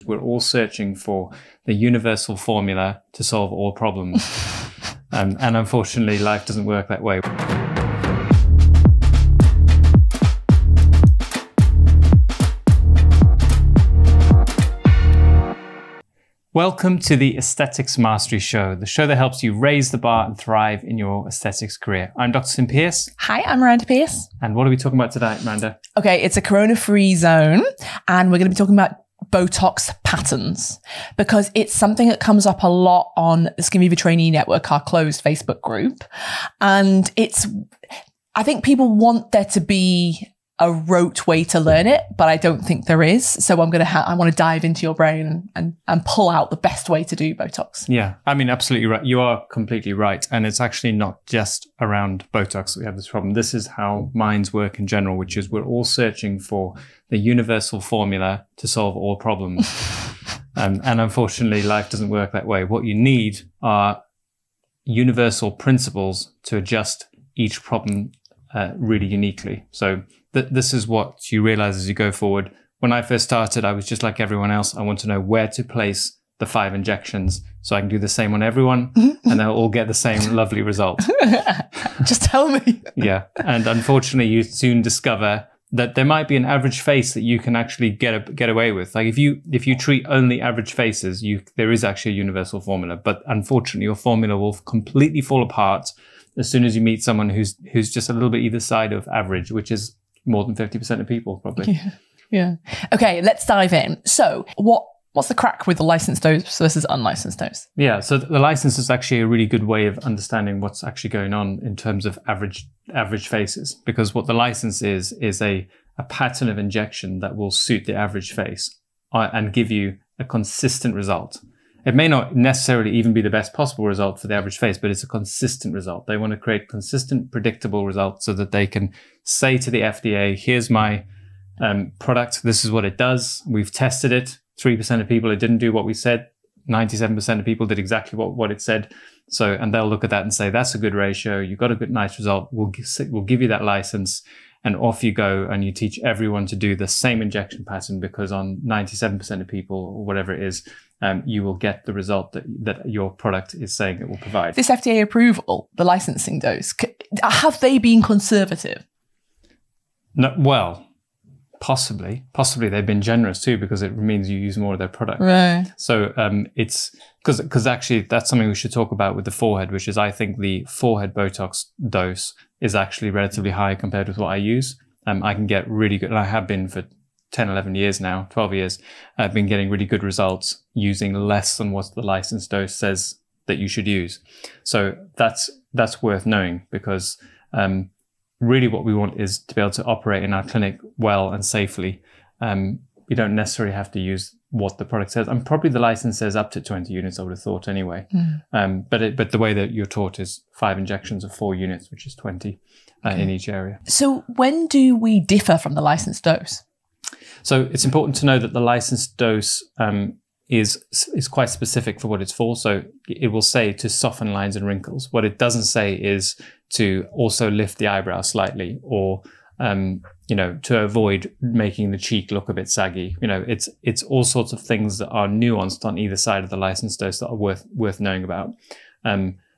We're all searching for the universal formula to solve all problems. And unfortunately, life doesn't work that way. Welcome to the Aesthetics Mastery Show, the show that helps you raise the bar and thrive in your aesthetics career. I'm Dr. Tim Pearce. Hi, I'm Miranda Pearce. And what are we talking about today, Miranda? Okay, it's a corona-free zone, and we're going to be talking about Botox patterns, because it's something that comes up a lot on the Skin Viva Trainee Network, our closed Facebook group. And I think people want there to be a rote way to learn it, but I don't think there is. So I want to dive into your brain and pull out the best way to do Botox. Yeah, I mean, absolutely right. You are completely right. And it's actually not just around Botox that we have this problem. This is how minds work in general, which is we're all searching for the universal formula to solve all problems. And unfortunately, life doesn't work that way. What you need are universal principles to adjust each problem really uniquely. So this is what you realize as you go forward. When I first started, I was just like everyone else. I want to know where to place the 5 injections so I can do the same on everyone and they'll all get the same lovely result. Just tell me. Yeah. And unfortunately, you soon discover that there might be an average face that you can actually get away with. Like if you treat only average faces, there is actually a universal formula. But unfortunately, your formula will completely fall apart as soon as you meet someone who's just a little bit either side of average, which is more than 50% of people probably. Yeah. Okay, let's dive in. So what's the crack with the licensed dose versus unlicensed dose? Yeah, so the license is actually a really good way of understanding what's actually going on in terms of average faces, because what the license is a pattern of injection that will suit the average face and give you a consistent result. It may not necessarily even be the best possible result for the average face, but it's a consistent result. They want to create consistent, predictable results so that they can say to the FDA, here's my product. This is what it does. We've tested it. 3% of people, it didn't do what we said. 97% of people did exactly what it said. So, and they'll look at that and say, that's a good ratio. You've got a good, nice result. We'll give you that license. And off you go, and you teach everyone to do the same injection pattern, because on 97% of people, or whatever it is, you will get the result that your product is saying it will provide. This FDA approval, the licensing dose, have they been conservative? No, well, possibly they've been generous too, because it means you use more of their product. Right. So it's because actually that's something we should talk about with the forehead, which is I think the forehead Botox dose is actually relatively high compared with what I use. I can get really good, and I have been for 10, 11 years now, 12 years. I've been getting really good results using less than what the licensed dose says that you should use. So that's worth knowing, because really what we want is to be able to operate in our clinic well and safely. We don't necessarily have to use what the product says. And probably the license says up to 20 units, I would have thought anyway. But the way that you're taught is 5 injections of 4 units, which is 20 in each area. So when do we differ from the licensed dose? So it's important to know that the licensed dose is quite specific for what it's for. So it will say to soften lines and wrinkles. What it doesn't say is to also lift the eyebrow slightly, or to avoid making the cheek look a bit saggy. It's all sorts of things that are nuanced on either side of the licensed dose that are worth knowing about.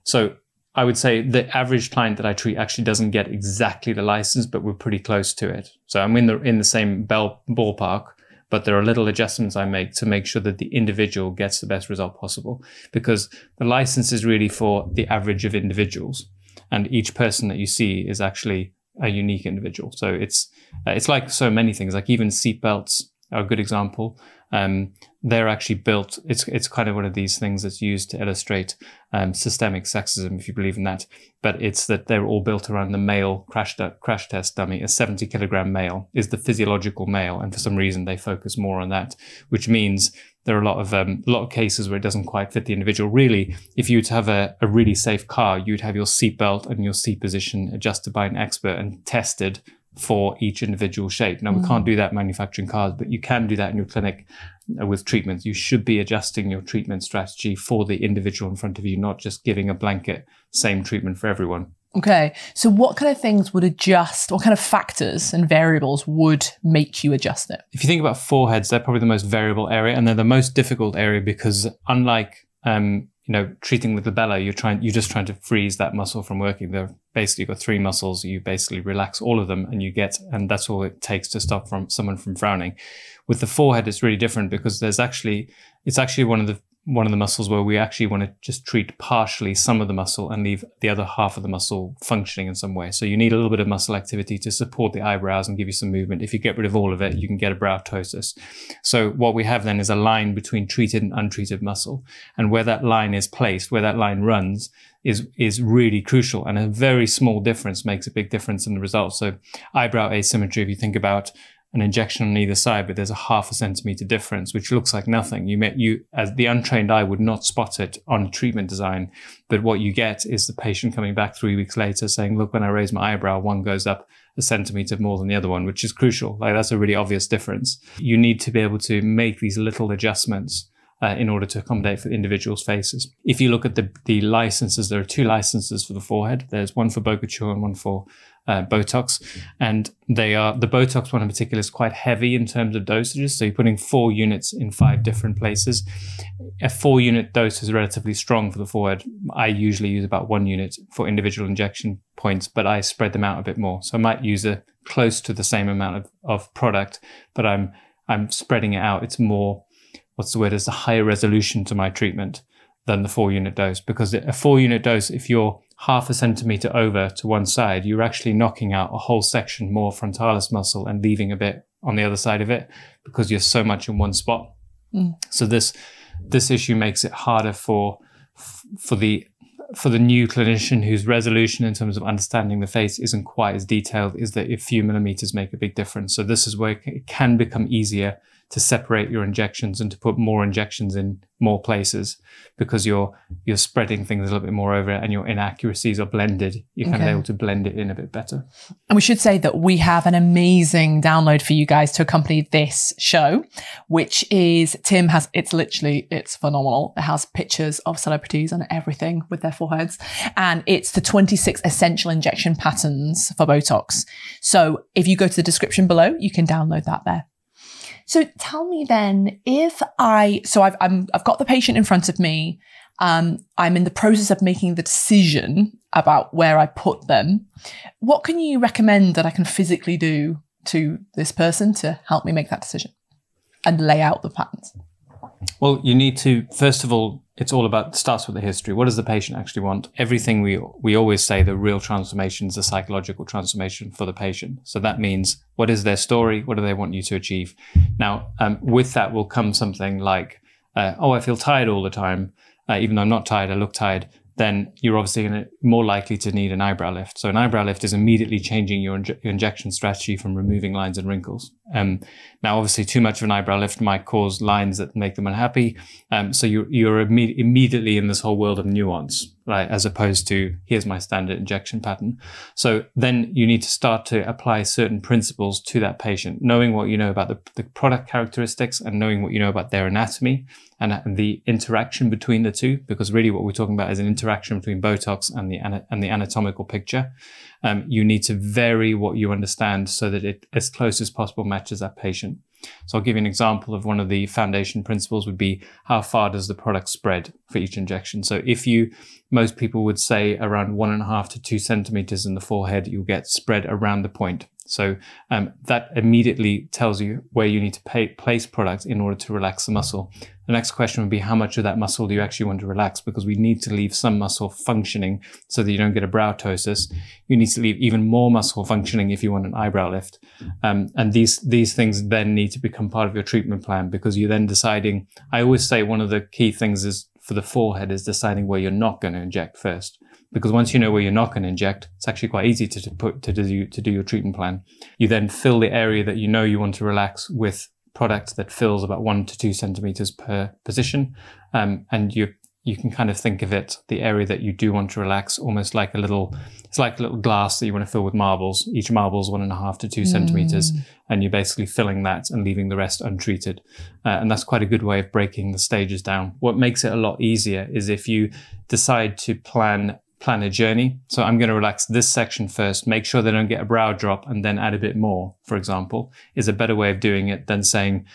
So I would say the average client that I treat actually doesn't get exactly the license, but we're pretty close to it. So I'm in the same ballpark, but there are little adjustments I make to make sure that the individual gets the best result possible, because the license is really for the average of individuals, and each person that you see is actually a unique individual. So it's like so many things, like even seat belts are a good example. They're actually built, it's kind of one of these things that's used to illustrate systemic sexism, if you believe in that. But it's that they're all built around the male crash test dummy. A 70-kilogram male is the physiological male, and for some reason they focus more on that, which means there are a lot of cases where it doesn't quite fit the individual. Really, if you were to have a really safe car, you'd have your seatbelt and your seat position adjusted by an expert and tested for each individual shape. Now, we can't do that manufacturing cars, but you can do that in your clinic with treatments. You should be adjusting your treatment strategy for the individual in front of you, not just giving a blanket same treatment for everyone. Okay. So what kind of things would adjust, what kind of factors and variables would make you adjust it? If you think about foreheads, they're probably the most variable area, and they're the most difficult area because unlike, treating with labella, you're just trying to freeze that muscle from working. They're basically, you've got 3 muscles. You basically relax all of them and that's all it takes to stop someone from frowning. With the forehead, it's really different because it's actually one of the muscles where we actually want to just treat partially some of the muscle and leave the other half of the muscle functioning in some way. So you need a little bit of muscle activity to support the eyebrows and give you some movement. If you get rid of all of it, you can get a brow ptosis. So what we have then is a line between treated and untreated muscle. And where that line is placed, where that line runs, is really crucial. And a very small difference makes a big difference in the results. So eyebrow asymmetry, if you think about an injection on either side, but there's a 0.5 centimeter difference, which looks like nothing. You, as the untrained eye, would not spot it on a treatment design. But what you get is the patient coming back 3 weeks later saying, look, when I raise my eyebrow, one goes up 1 centimeter more than the other one, which is crucial. Like, that's a really obvious difference. You need to be able to make these little adjustments in order to accommodate for individuals' faces. If you look at the licenses, there are 2 licenses for the forehead. There's one for Botox and one for Botox, and the Botox one in particular is quite heavy in terms of dosages. So you're putting 4 units in 5 different places. A 4-unit dose is relatively strong for the forehead. I usually use about 1 unit for individual injection points, but I spread them out a bit more. So I might use a close to the same amount of product, but I'm spreading it out. It's more, there's a higher resolution to my treatment than the 4-unit dose, because a 4-unit dose, if you're 0.5 centimeter over to one side, you're actually knocking out a whole section more frontalis muscle and leaving a bit on the other side of it because you're so much in one spot. So this issue makes it harder for the new clinician whose resolution in terms of understanding the face isn't quite as detailed, is that a few millimeters make a big difference. So this is where it can become easier to separate your injections and to put more injections in more places, because you're spreading things a little bit more over it and your inaccuracies are blended. You're kind of able to blend it in a bit better. And we should say that we have an amazing download for you guys to accompany this show, which is it's phenomenal. It has pictures of celebrities and everything with their foreheads. And it's the 26 essential injection patterns for Botox. So if you go to the description below, you can download that there. So tell me then, I've got the patient in front of me. I'm in the process of making the decision about where I put them. What can you recommend that I can physically do to this person to help me make that decision and lay out the patterns? Well, you need to, first of all, starts with the history. What does the patient actually want? Everything we always say, the real transformation is a psychological transformation for the patient. So that means, what is their story? What do they want you to achieve? Now, with that will come something like, I feel tired all the time. Even though I'm not tired, I look tired. Then you're obviously more likely to need an eyebrow lift. So an eyebrow lift is immediately changing your injection strategy from removing lines and wrinkles. Now, obviously, too much of an eyebrow lift might cause lines that make them unhappy. So you're immediately in this whole world of nuance, right? As opposed to, here's my standard injection pattern. So then you need to start to apply certain principles to that patient, knowing what you know about the product characteristics and knowing what you know about their anatomy and the interaction between the two, because really what we're talking about is an interaction between Botox and the anatomical picture. You need to vary what you understand so that it, as close as possible, matches that patient. So I'll give you an example of one of the foundation principles would be, how far does the product spread for each injection? So most people would say around 1.5 to 2 centimeters in the forehead, you'll get spread around the point. So that immediately tells you where you need to place product in order to relax the muscle. The next question would be, how much of that muscle do you actually want to relax? Because we need to leave some muscle functioning so that you don't get a brow ptosis. You need to leave even more muscle functioning if you want an eyebrow lift. And these things then need to become part of your treatment plan, because you're then deciding. I always say one of the key things is for the forehead is deciding where you're not going to inject first. Because once you know where you're not going to inject, it's actually quite easy to do your treatment plan. You then fill the area that you know you want to relax with product that fills about 1 to 2 centimeters per position. And you can kind of think of it, the area that you do want to relax, almost like it's like a little glass that you want to fill with marbles. Each marble is 1.5 to 2 centimeters, and you're basically filling that and leaving the rest untreated. And that's quite a good way of breaking the stages down. What makes it a lot easier is if you decide to plan plan a journey. So I'm going to relax this section first, make sure they don't get a brow drop, and then add a bit more, for example, is a better way of doing it than saying,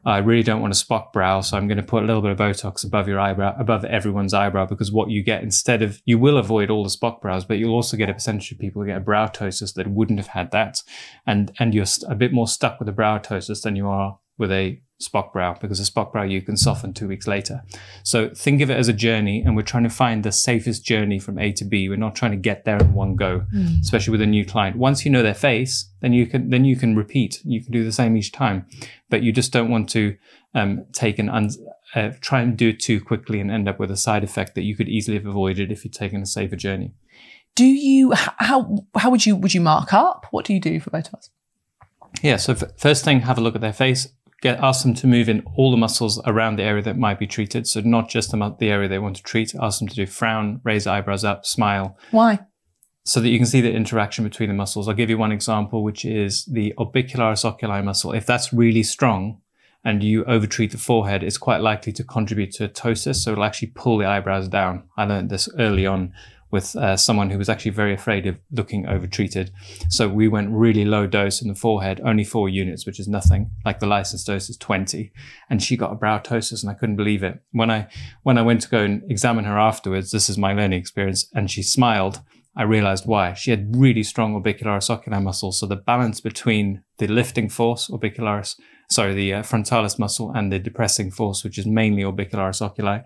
I really don't want a Spock brow, so I'm going to put a little bit of Botox above your eyebrow, above everyone's eyebrow, because what you get instead of, you will avoid all the Spock brows, but you'll also get a percentage of people who get a brow ptosis that wouldn't have had that. And you're a bit more stuck with a brow ptosis than you are with a Spock brow, because a Spock brow you can soften 2 weeks later. So think of it as a journey, and we're trying to find the safest journey from A to B. We're not trying to get there in one go, especially with a new client. Once you know their face, then you can repeat. You can do the same each time, but you just don't want to try and do it too quickly and end up with a side effect that you could easily have avoided if you'd taken a safer journey. Do you, how would you mark up? What do you do for Botox? Yeah, so first thing, have a look at their face. Ask them to move in all the muscles around the area that might be treated. So not just the area they want to treat. Ask them to do frown, raise eyebrows up, smile. Why? So that you can see the interaction between the muscles. I'll give you one example, which is the Orbicularis Oculi muscle. If that's really strong and you overtreat the forehead, it's quite likely to contribute to a ptosis. So it'll actually pull the eyebrows down. I learned this early on with someone who was actually very afraid of looking overtreated. So we went really low dose in the forehead, only 4 units, which is nothing. Like the licensed dose is 20. And she got a brow ptosis and I couldn't believe it. When I went to go and examine her afterwards, this is my learning experience, and she smiled, I realized why. She had really strong Orbicularis Oculi muscles. So the balance between the lifting force, the frontalis muscle, and the depressing force, which is mainly Orbicularis Oculi,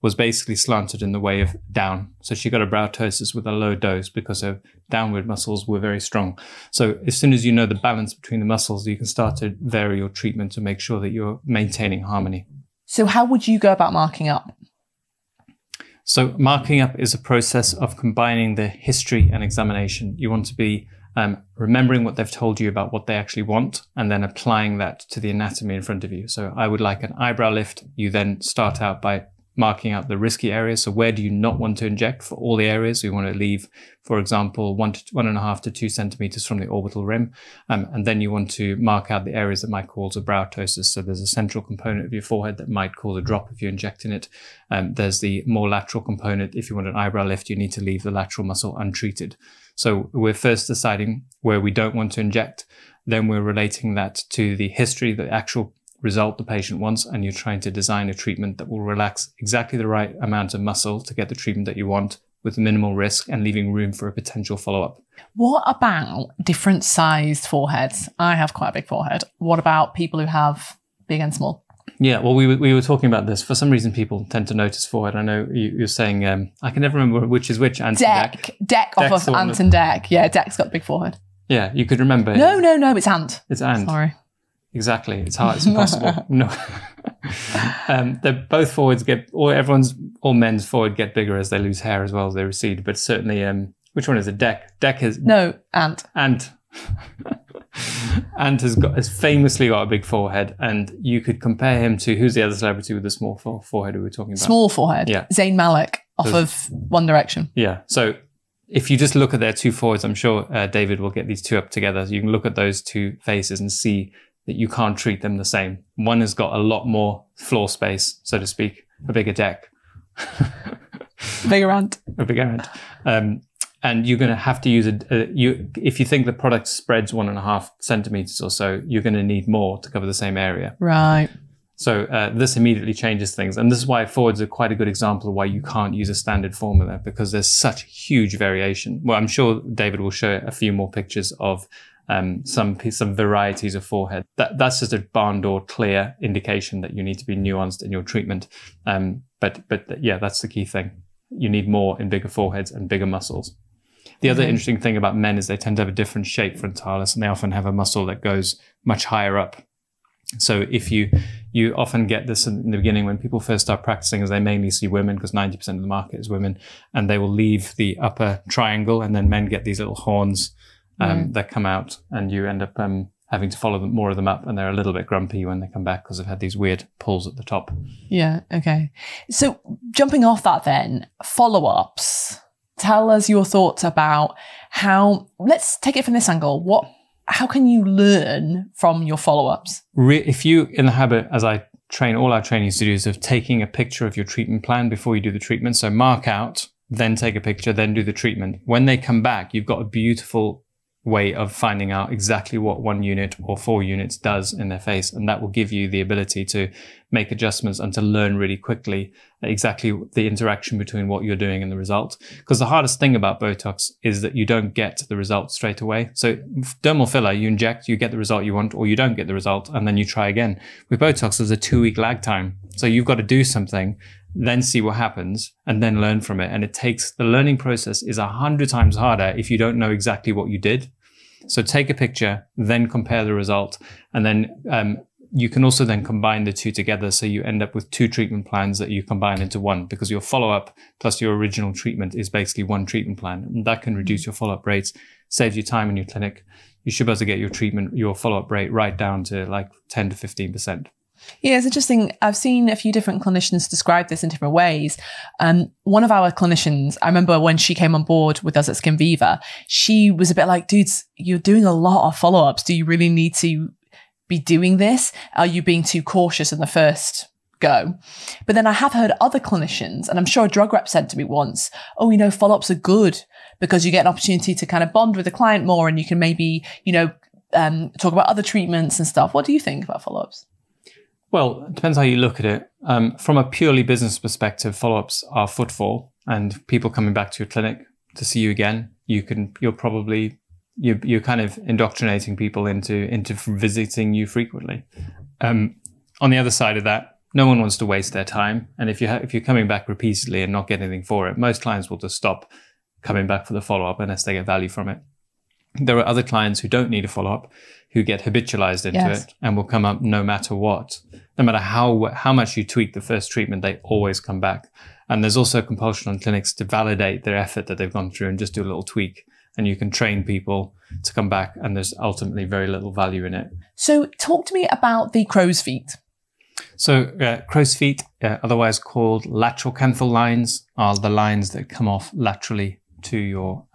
was basically slanted in the way of down. So she got a brow ptosis with a low dose because her downward muscles were very strong. So as soon as you know the balance between the muscles, you can start to vary your treatment to make sure that you're maintaining harmony. So how would you go about marking up? So marking up is a process of combining the history and examination. You want to be remembering what they've told you about what they actually want, and then applying that to the anatomy in front of you. So I would like an eyebrow lift. You then start out by marking out the risky areas. So where do you not want to inject for all the areas? We want to leave, for example, 1.5 to 2 centimeters from the orbital rim. And then you want to mark out the areas that might cause a brow ptosis. So there's a central component of your forehead that might cause a drop if you inject in it. There's the more lateral component. If you want an eyebrow lift, you need to leave the lateral muscle untreated. So we're first deciding where we don't want to inject. Then we're relating that to the history, the actual result the patient wants, and you're trying to design a treatment that will relax exactly the right amount of muscle to get the treatment that you want with minimal risk and leaving room for a potential follow-up. What about different sized foreheads? I have quite a big forehead. What about people who have big and small? Yeah, well, we were talking about this. For some reason, people tend to notice forehead. I know you're saying, I can never remember which is which. Ant Deck off of Ant and Deck. Yeah, Deck's got a big forehead. Yeah, you could remember. No, it's Ant. It's Ant. Sorry. Exactly. It's hard. It's impossible. No. They're both foreheads all men's forehead get bigger as they lose hair as well as they recede. But certainly, which one is it? Deck. Deck is... No, Ant. Ant. Ant has famously got a big forehead, and you could compare him to, who's the other celebrity with a small forehead we were talking about? Small forehead? Yeah. Zayn Malik off of One Direction. Yeah. So if you just look at their two foreheads, I'm sure David will get these two up together. So you can look at those two faces and see that you can't treat them the same. One has got a lot more floor space, so to speak, a bigger deck. Bigger Ant. A bigger Ant. And you're going to have to use if you think the product spreads 1.5 centimeters or so, you're going to need more to cover the same area. Right. So this immediately changes things. And this is why forwards are quite a good example of why you can't use a standard formula, because there's such huge variation. Well, I'm sure David will show a few more pictures of some varieties of forehead. That's just a barn door clear indication that you need to be nuanced in your treatment. But yeah, that's the key thing. You need more in bigger foreheads and bigger muscles. The other interesting thing about men is they tend to have a different shape frontalis, and they often have a muscle that goes much higher up. So if you often get this in the beginning when people first start practicing, as they mainly see women, because 90% of the market is women, and they will leave the upper triangle, and then men get these little horns that come out, and you end up having to follow more of them up, and they're a little bit grumpy when they come back because they've had these weird pulls at the top. Yeah, okay. So jumping off that then, follow-ups. Tell us your thoughts about let's take it from this angle. How can you learn from your follow-ups? If you in the habit, as I train all our training studios, of taking a picture of your treatment plan before you do the treatment, so mark out then take a picture, then do the treatment. When they come back, you've got a beautiful way of finding out exactly what 1 unit or 4 units does in their face. And that will give you the ability to make adjustments and to learn really quickly exactly the interaction between what you're doing and the result. Because the hardest thing about Botox is that you don't get the result straight away. So dermal filler, you inject, you get the result you want, or you don't get the result, and then you try again. With Botox, there's a 2-week lag time. So you've got to do something, then see what happens, and then learn from it. And the learning process is 100 times harder if you don't know exactly what you did. So take a picture, then compare the result, and then you can also then combine the two together. So you end up with 2 treatment plans that you combine into one, because your follow-up plus your original treatment is basically one treatment plan. And that can reduce your follow-up rates, saves you time in your clinic. You should be able to get your follow-up rate right down to like 10 to 15%. Yeah, it's interesting. I've seen a few different clinicians describe this in different ways. One of our clinicians, I remember when she came on board with us at Skin Viva, she was a bit like, dudes, you're doing a lot of follow-ups. Do you really need to be doing this? Are you being too cautious in the first go? But then I have heard other clinicians, and I'm sure a drug rep said to me once, oh, follow-ups are good because you get an opportunity to kind of bond with the client more, and you can maybe, talk about other treatments and stuff. What do you think about follow-ups? Well, it depends how you look at it. From a purely business perspective, follow-ups are footfall, and people coming back to your clinic to see you again. You're kind of indoctrinating people into visiting you frequently. On the other side of that, no one wants to waste their time, and if you're coming back repeatedly and not getting anything for it, most clients will just stop coming back for the follow-up unless they get value from it. There are other clients who don't need a follow-up, who get habitualized into it and will come up no matter what. No matter how much you tweak the first treatment, they always come back. And there's also a compulsion on clinics to validate their effort that they've gone through and just do a little tweak. And you can train people to come back, and there's ultimately very little value in it. So talk to me about the crow's feet. So crow's feet, otherwise called lateral canthal lines, are the lines that come off laterally to your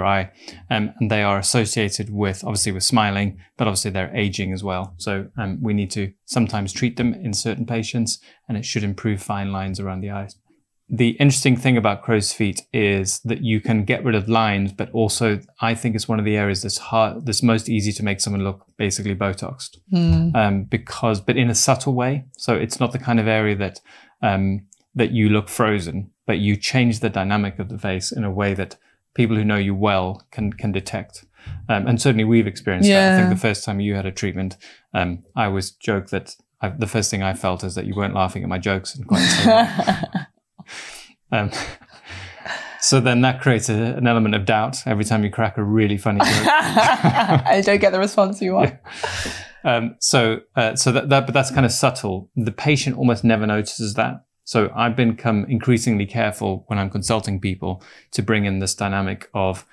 eye, and they are associated with smiling, but obviously they're aging as well. So we need to sometimes treat them in certain patients, and it should improve fine lines around the eyes. The interesting thing about crow's feet is that you can get rid of lines, but also I think it's one of the areas that's most easy to make someone look basically Botoxed, but in a subtle way. So it's not the kind of area that you look frozen, but you change the dynamic of the face in a way that people who know you well can detect. And certainly we've experienced that. I think the first time you had a treatment, I always joke that the first thing I felt is that you weren't laughing at my jokes. And quite so then that creates an element of doubt every time you crack a really funny joke. I don't get the response you want. Yeah. But that's kind of subtle. The patient almost never notices that. So I've become increasingly careful when I'm consulting people to bring in this dynamic of,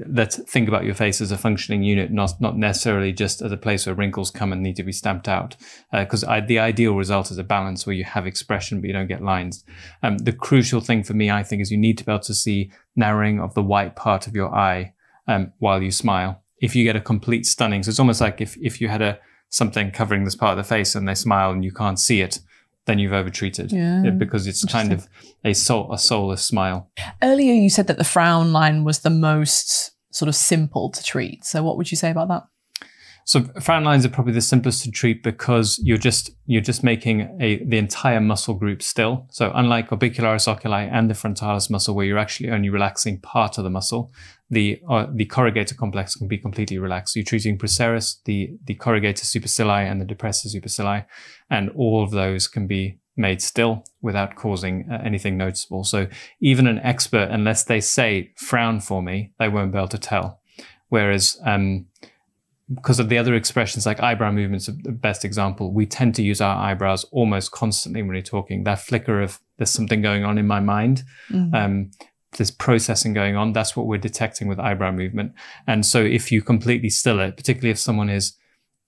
let's think about your face as a functioning unit, not necessarily just as a place where wrinkles come and need to be stamped out. Because the ideal result is a balance where you have expression, but you don't get lines. The crucial thing for me, I think, is you need to be able to see narrowing of the white part of your eye while you smile. If you get a complete stunning, so it's almost like if you had something covering this part of the face and they smile and you can't see it, then you've overtreated because it's kind of a soulless smile. Earlier, you said that the frown line was the most sort of simple to treat. So what would you say about that? So frown lines are probably the simplest to treat because you're just making the entire muscle group still. So unlike Orbicularis Oculi and the frontalis muscle, where you're actually only relaxing part of the muscle, the corrugator complex can be completely relaxed. So you're treating procerus, the corrugator supercilii, and the depressor supercilii, and all of those can be made still without causing anything noticeable. So even an expert, unless they say frown for me, they won't be able to tell. Whereas because of the other expressions, like eyebrow movements are the best example, we tend to use our eyebrows almost constantly when we're talking. That flicker of there's something going on in my mind, there's processing going on, that's what we're detecting with eyebrow movement. And so if you completely still it, particularly if someone is,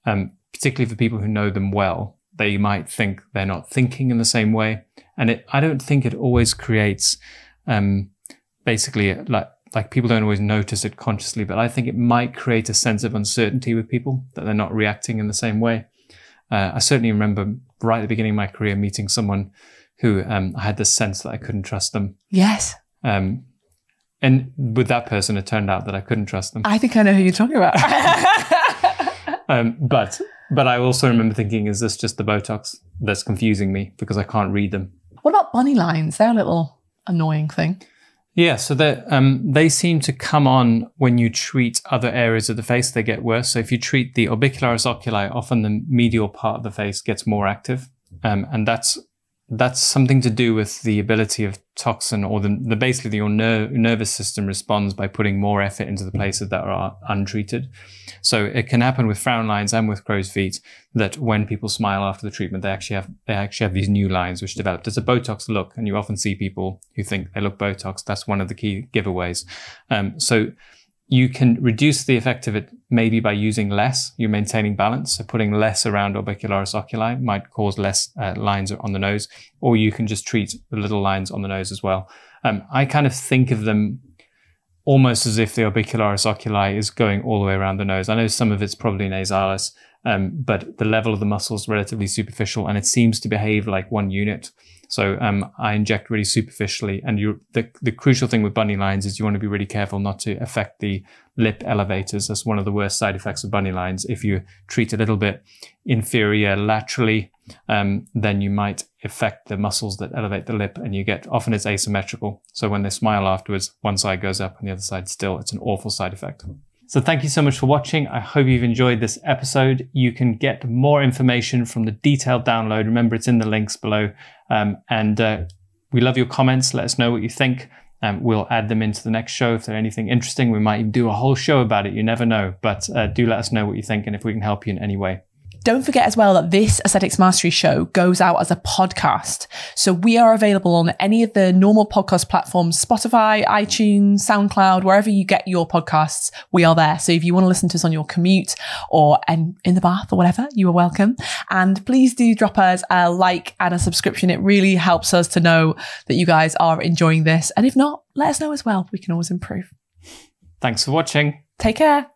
particularly for people who know them well, they might think they're not thinking in the same way. And I don't think it always creates, basically like people don't always notice it consciously, but I think it might create a sense of uncertainty with people that they're not reacting in the same way. I certainly remember right at the beginning of my career meeting someone who I had this sense that I couldn't trust them. Yes. And with that person, it turned out that I couldn't trust them. I think I know who you're talking about. But I also remember thinking, is this just the Botox that's confusing me because I can't read them? What about bunny lines? They're a little annoying thing. Yeah, so they seem to come on when you treat other areas of the face. They get worse. So if you treat the Orbicularis Oculi, often the medial part of the face gets more active. And that's something to do with the ability of toxin, or basically your nervous system responds by putting more effort into the places that are untreated. So it can happen with frown lines and with crow's feet that when people smile after the treatment, they actually have these new lines which develop. There's a Botox look, and you often see people who think they look Botox. That's one of the key giveaways. So you can reduce the effect of it maybe by using less. You're maintaining balance. So putting less around Orbicularis Oculi might cause less lines on the nose, or you can just treat the little lines on the nose as well. I kind of think of them almost as if the Orbicularis Oculi is going all the way around the nose. I know some of it's probably nasalis, but the level of the muscle is relatively superficial, and it seems to behave like one unit. So I inject really superficially, and the crucial thing with bunny lines is you want to be really careful not to affect the lip elevators. That's one of the worst side effects of bunny lines. If you treat a little bit inferior laterally, then you might affect the muscles that elevate the lip, and often it's asymmetrical. So when they smile afterwards, one side goes up and the other side still. It's an awful side effect. So thank you so much for watching. I hope you've enjoyed this episode. You can get more information from the detailed download. Remember, it's in the links below. We love your comments. Let us know what you think. We'll add them into the next show. If there's anything interesting, we might even do a whole show about it. You never know. But do let us know what you think and if we can help you in any way. Don't forget as well that this Aesthetics Mastery show goes out as a podcast. So we are available on any of the normal podcast platforms, Spotify, iTunes, SoundCloud, wherever you get your podcasts, we are there. So if you want to listen to us on your commute or in the bath or whatever, you are welcome. And please do drop us a like and a subscription. It really helps us to know that you guys are enjoying this. And if not, let us know as well. We can always improve. Thanks for watching. Take care.